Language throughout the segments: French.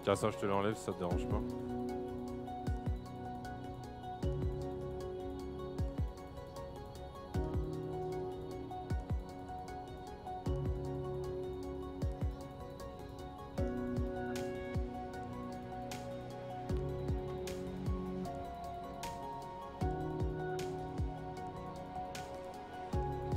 Tiens, ça, je te l'enlève si ça te dérange pas.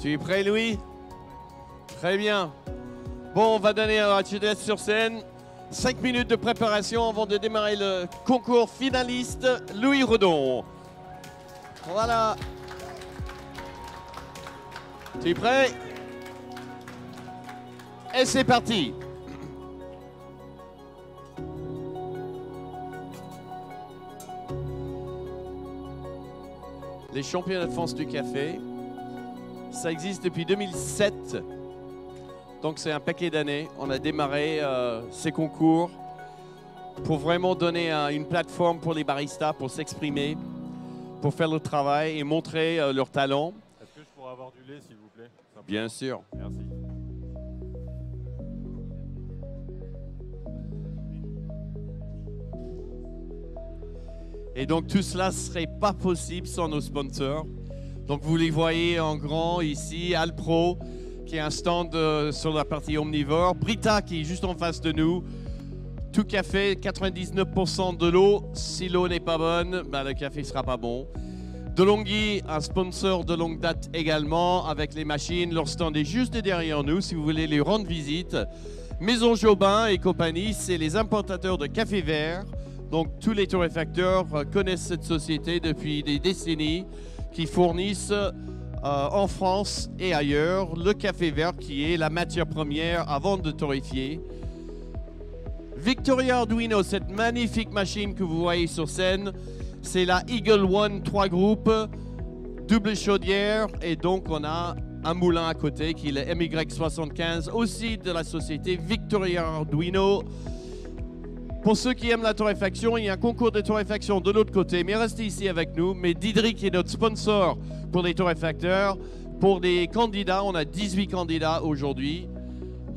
Tu es prêt, Louis? Très bien. Bon, on va donner à Chides sur scène 5 minutes de préparation avant de démarrer le concours finaliste Louis Redon. Voilà. Tu es prêt? Et c'est parti. Les championnats de France du café, ça existe depuis 2007. Donc c'est un paquet d'années. On a démarré ces concours pour vraiment donner une plateforme pour les baristas pour s'exprimer, pour faire le travail et montrer leur talent. Est-ce que je pourrais avoir du lait, s'il vous plaît? Simplement. Bien sûr. Merci. Et donc tout cela ne serait pas possible sans nos sponsors. Donc vous les voyez en grand ici, Alpro, qui est un stand sur la partie omnivore. Brita, qui est juste en face de nous. Tout café, 99% de l'eau. Si l'eau n'est pas bonne, ben le café ne sera pas bon. Delonghi, un sponsor de longue date également, avec les machines. Leur stand est juste derrière nous, si vous voulez lui rendre visite. Maison Jobin et compagnie, c'est les importateurs de café vert. Donc tous les torréfacteurs connaissent cette société depuis des décennies, qui fournissent en France et ailleurs le café vert qui est la matière première avant de torréfier. Victoria Arduino, cette magnifique machine que vous voyez sur scène, c'est la Eagle One 3 groupes, double chaudière, et donc on a un moulin à côté qui est le MY75, aussi de la société Victoria Arduino. Pour ceux qui aiment la torréfaction, il y a un concours de torréfaction de l'autre côté, mais restez ici avec nous. Mais Diedrich est notre sponsor pour les torréfacteurs. Pour les candidats, on a 18 candidats aujourd'hui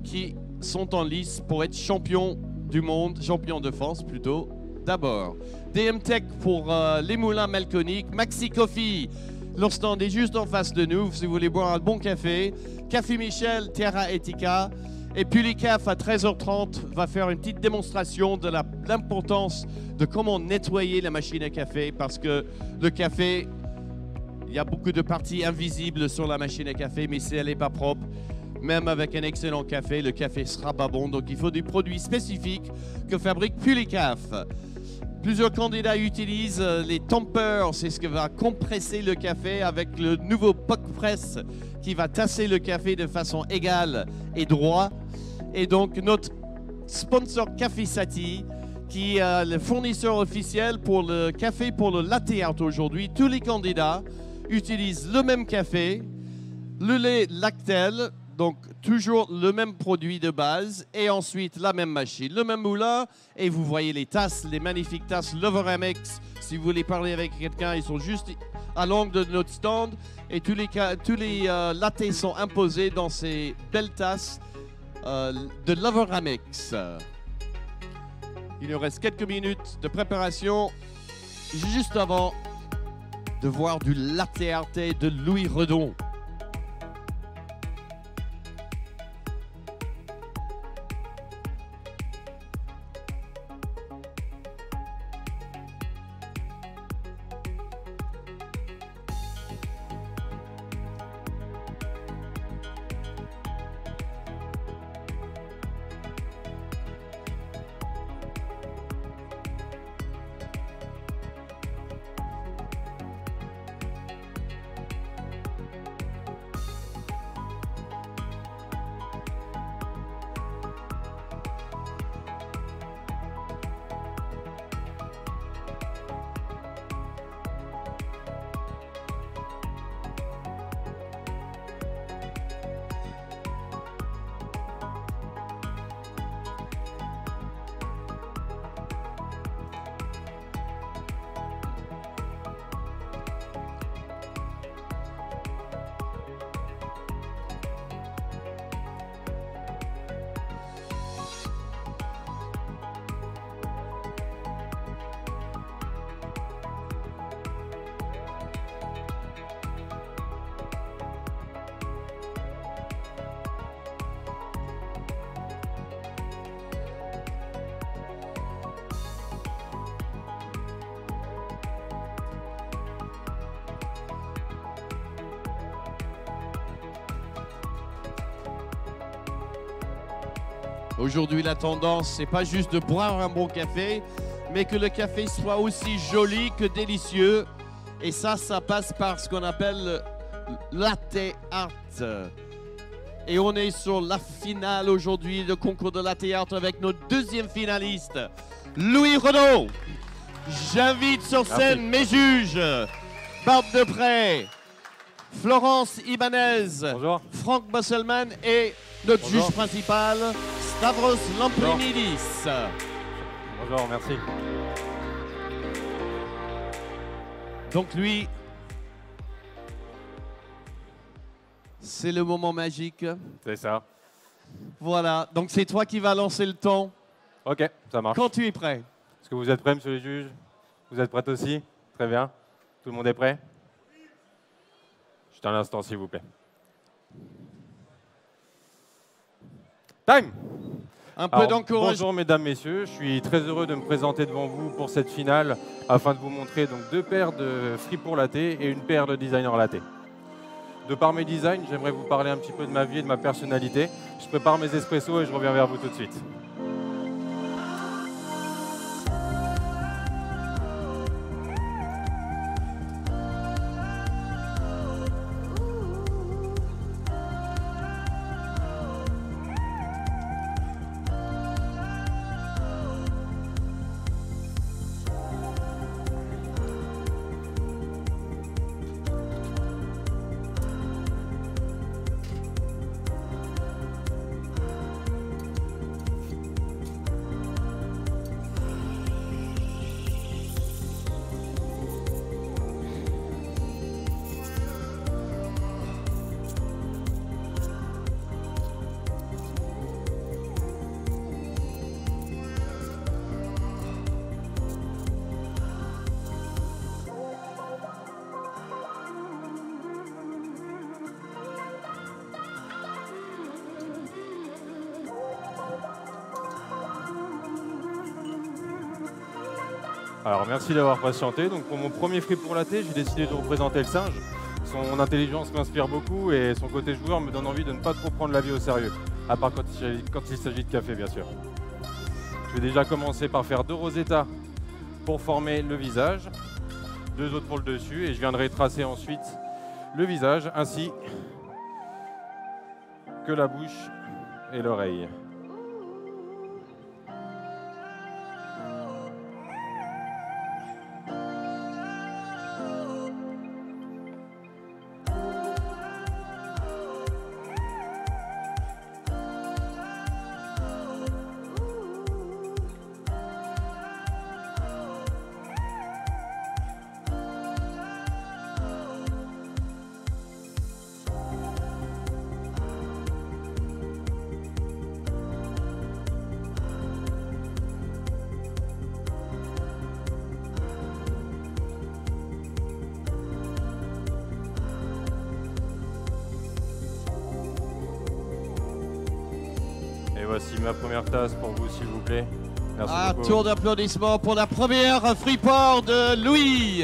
qui sont en lice pour être champion du monde, champion de France plutôt, d'abord. DM Tech pour les moulins malconiques. Maxi Coffee, leur stand est juste en face de nous si vous voulez boire un bon café. Café Michel, Terra Etica. Et Pulicaf à 13h30 va faire une petite démonstration de l'importance de comment nettoyer la machine à café, parce que le café, il y a beaucoup de parties invisibles sur la machine à café, mais si elle n'est pas propre, même avec un excellent café, le café sera pas bon. Donc il faut des produits spécifiques que fabrique Pulicaf. Plusieurs candidats utilisent les tampers, c'est ce qui va compresser le café avec le nouveau Puck Press qui va tasser le café de façon égale et droite. Et donc notre sponsor Café Sati, qui est le fournisseur officiel pour le café pour le latte art aujourd'hui. Tous les candidats utilisent le même café, le lait Lactel, donc toujours le même produit de base, et ensuite la même machine, le même moulin. Et vous voyez les tasses, les magnifiques tasses Loveremex. Si vous voulez parler avec quelqu'un, ils sont juste à l'angle de notre stand. Et tous les lattés sont imposés dans ces belles tasses de Loveremex. Il nous reste quelques minutes de préparation, juste avant de voir du latte art de Louis Redon. Aujourd'hui, la tendance, c'est pas juste de boire un bon café, mais que le café soit aussi joli que délicieux. Et ça passe par ce qu'on appelle latte art. Et on est sur la finale aujourd'hui de concours de latte art avec notre deuxième finaliste, Louis Renaud. J'invite sur scène mes juges, Barbe Depré, Florence Ibanez, Bonjour. Franck Bosselman et notre Bonjour. juge principal, Stavros Lamprinidis. Bonjour, merci. Donc lui, c'est le moment magique. C'est ça. Voilà, donc c'est toi qui vas lancer le temps Ok, ça marche. quand tu es prêt. Est-ce que vous êtes prêts, monsieur les juges? Vous êtes prêts aussi? Très bien. Tout le monde est prêt? Juste un instant, s'il vous plaît. Time! Un peu Alors, d'encouragement. bonjour mesdames, messieurs, je suis très heureux de me présenter devant vous pour cette finale afin de vous montrer donc 2 paires de Fripour Latte et une paire de Designer Latte. De par mes designs, j'aimerais vous parler un petit peu de ma vie et de ma personnalité. Je prépare mes espressos et je reviens vers vous tout de suite. Alors merci d'avoir patienté. Donc pour mon premier Fripour Latte, j'ai décidé de représenter le singe. Son intelligence m'inspire beaucoup et son côté joueur me donne envie de ne pas trop prendre la vie au sérieux. À part quand il s'agit de café, bien sûr. Je vais déjà commencer par faire 2 Rosetta pour former le visage, 2 autres pour le dessus, et je viendrai tracer ensuite le visage ainsi que la bouche et l'oreille. Et voici ma première tasse pour vous, s'il vous plaît. Merci Un beaucoup. tour d'applaudissements pour la première Fripour de Louis.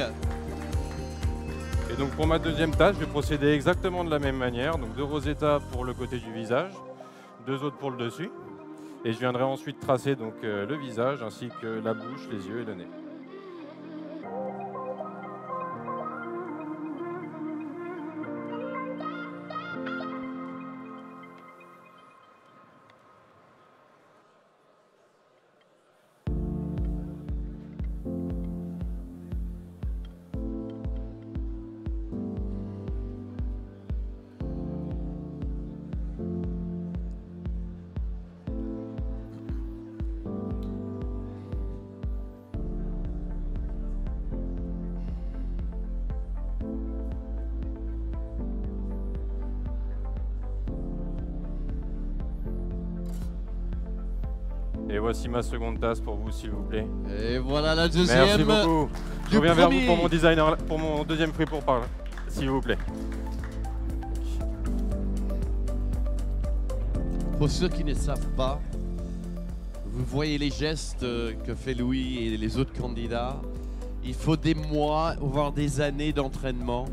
Et donc pour ma deuxième tasse, je vais procéder exactement de la même manière. Donc 2 Rosetta pour le côté du visage, 2 autres pour le dessus. Et je viendrai ensuite tracer donc, le visage ainsi que la bouche, les yeux et le nez. Et voici ma seconde tasse pour vous, s'il vous plaît. Et voilà la deuxième. Merci beaucoup. Je du reviens vers premier. vous pour mon designer, pour mon deuxième Fripour, s'il vous plaît. Pour ceux qui ne savent pas, vous voyez les gestes que fait Louis et les autres candidats. Il faut des mois, voire des années d'entraînement.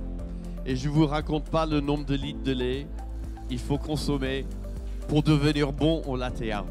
Et je ne vous raconte pas le nombre de litres de lait. Il faut consommer pour devenir bon au latte art.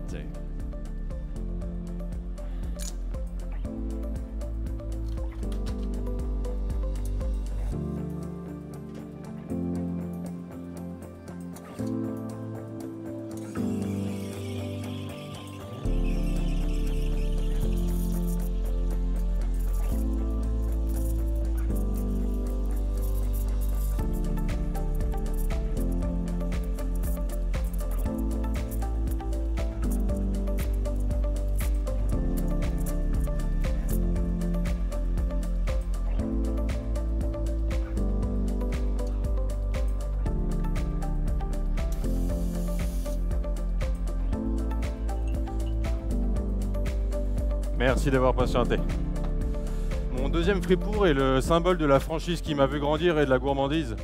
Merci d'avoir patienté. Mon deuxième fripour est le symbole de la franchise qui m'a vu grandir et de la gourmandise.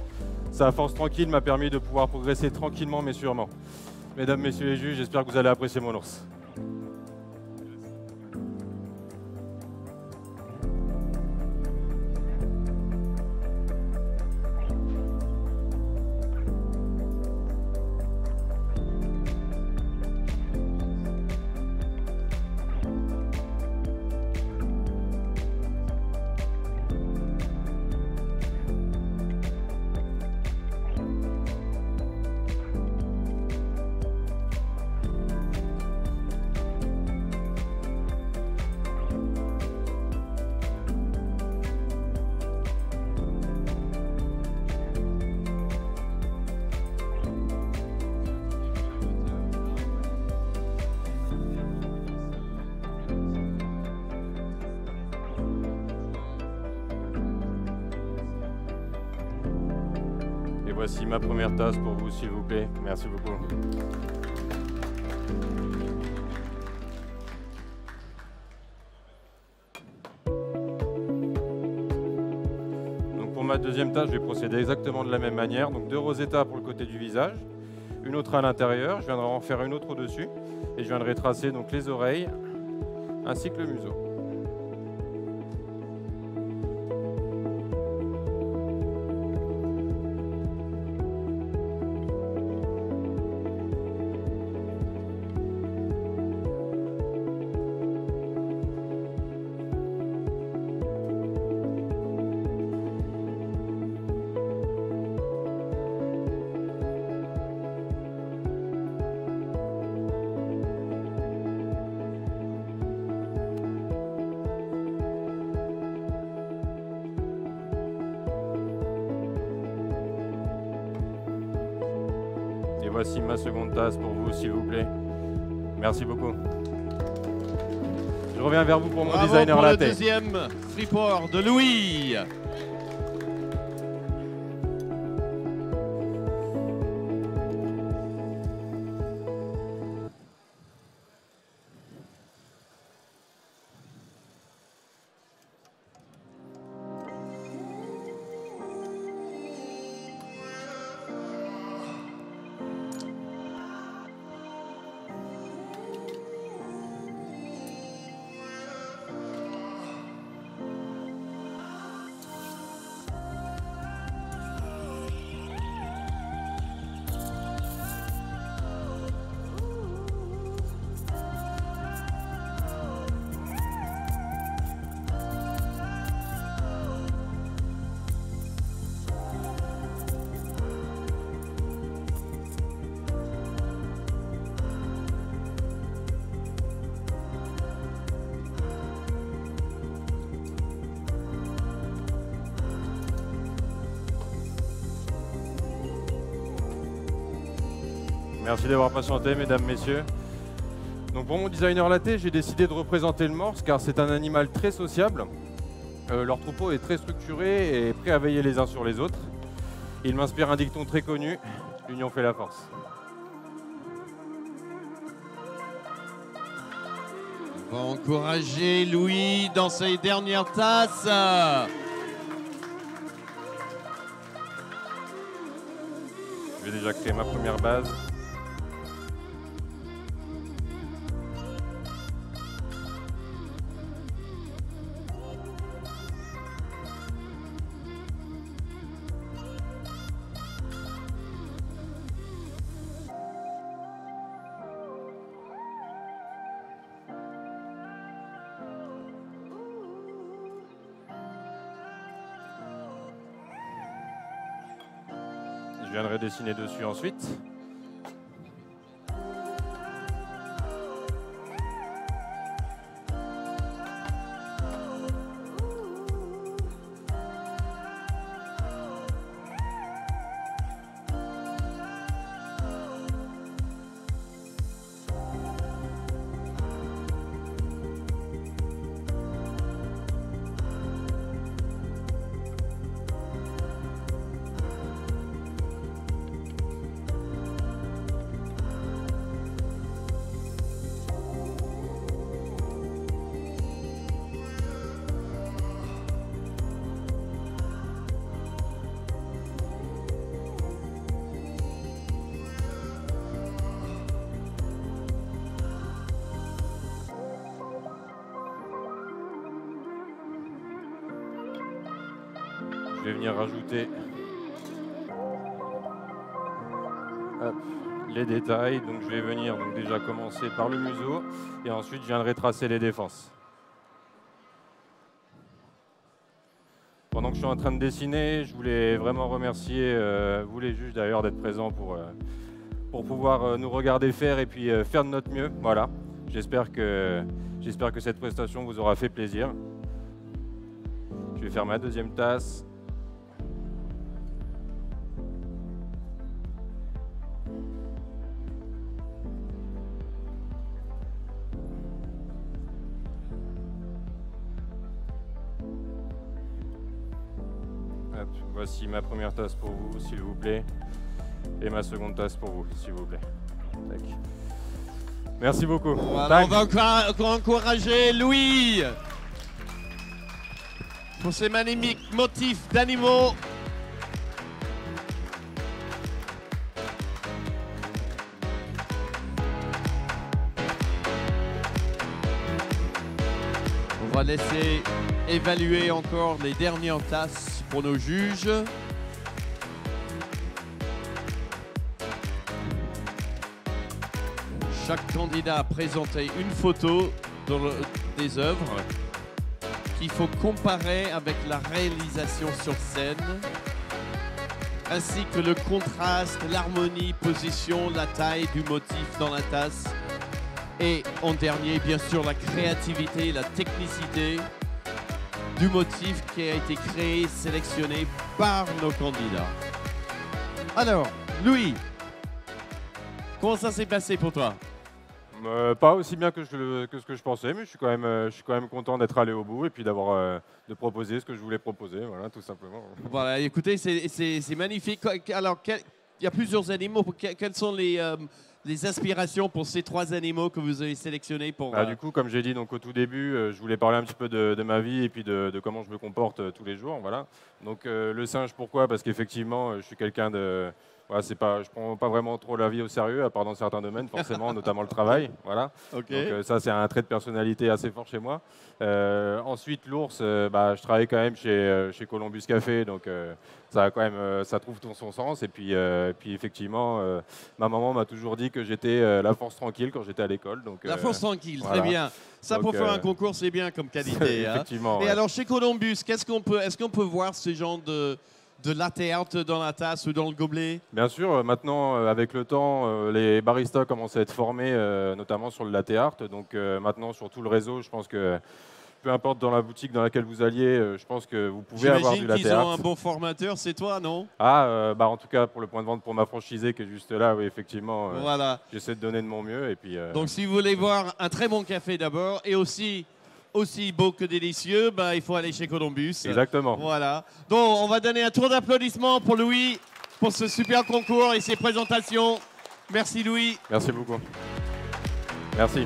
Sa force tranquille m'a permis de pouvoir progresser tranquillement mais sûrement. Mesdames, messieurs les juges, j'espère que vous allez apprécier mon ours. Voici ma première tasse pour vous, s'il vous plaît. Merci beaucoup. Donc pour ma deuxième tasse, je vais procéder exactement de la même manière. Donc 2 Rosetta pour le côté du visage, une autre à l'intérieur. Je viendrai en faire une autre au-dessus et je viendrai tracer donc les oreilles ainsi que le museau. Et voici ma seconde tasse pour vous, s'il vous plaît. Merci beaucoup. Je reviens vers vous pour mon Bravo designer pour latte. le deuxième friport de Louis. Merci d'avoir patienté, mesdames, messieurs. Donc pour mon designer latte, j'ai décidé de représenter le morse car c'est un animal très sociable. Leur troupeau est très structuré et prêt à veiller les uns sur les autres. Il m'inspire un dicton très connu, l'union fait la force. On va encourager Louis dans ses dernières tasses. Je vais déjà créer ma première base. viendrai dessiner dessus ensuite. Je vais venir rajouter les détails. Donc je vais venir déjà commencer par le museau et ensuite je viendrai tracer les défenses. Pendant que je suis en train de dessiner, je voulais vraiment remercier vous les juges d'ailleurs d'être présents pour pouvoir nous regarder faire et puis faire de notre mieux. Voilà. J'espère que cette prestation vous aura fait plaisir. Je vais faire ma deuxième tasse. Voici ma première tasse pour vous, s'il vous plaît, et ma seconde tasse pour vous, s'il vous plaît. Tac. Merci beaucoup. Voilà, on va encore encourager Louis pour ces magnifiques motifs d'animaux. On va laisser évaluer encore les dernières tasses pour nos juges. Chaque candidat a présenté une photo des œuvres qu'il faut comparer avec la réalisation sur scène, ainsi que le contraste, l'harmonie, position, la taille du motif dans la tasse. Et en dernier, bien sûr, la créativité, la technicité du motif qui a été créé, sélectionné par nos candidats. Alors, Louis, comment ça s'est passé pour toi? Pas aussi bien que ce que je pensais, mais je suis quand même content d'être allé au bout et puis de proposer ce que je voulais proposer, voilà, tout simplement. Voilà, écoutez, c'est magnifique. Alors, il y a plusieurs animaux. Quelles sont les aspirations pour ces 3 animaux que vous avez sélectionnés pour... Du coup, comme j'ai dit donc, au tout début, je voulais parler un petit peu de ma vie et puis de comment je me comporte tous les jours. Voilà. Donc le singe, pourquoi? Parce qu'effectivement, je suis quelqu'un de... Voilà, je prends pas vraiment trop la vie au sérieux, à part dans certains domaines, forcément, notamment le travail. Voilà. Okay. Donc ça, c'est un trait de personnalité assez fort chez moi. Ensuite, l'ours, je travaille quand même chez Columbus Café, donc ça trouve son sens. Et puis effectivement, ma maman m'a toujours dit que j'étais la force tranquille quand j'étais à l'école. La force tranquille, voilà. Très bien. Ça, donc, pour faire un concours, c'est bien comme qualité. Effectivement. Hein. Et alors, chez Columbus, est-ce qu'on peut voir ce genre de latte art dans la tasse ou dans le gobelet? Bien sûr, maintenant, avec le temps, les baristas commencent à être formés, notamment sur le latte art. Donc maintenant, sur tout le réseau, je pense que peu importe dans la boutique dans laquelle vous alliez, je pense que vous pouvez avoir du latte art. J'imagine qu'ils ont un bon formateur, c'est toi, non? En tout cas, pour le point de vente pour ma franchisée qui est juste là, oui, effectivement, voilà. J'essaie de donner de mon mieux. Et puis, donc, si vous voulez voir un très bon café d'abord et aussi beau que délicieux, il faut aller chez Columbus. Exactement. Voilà. Donc, on va donner un tour d'applaudissements pour Louis, pour ce super concours et ses présentations. Merci, Louis. Merci beaucoup. Merci.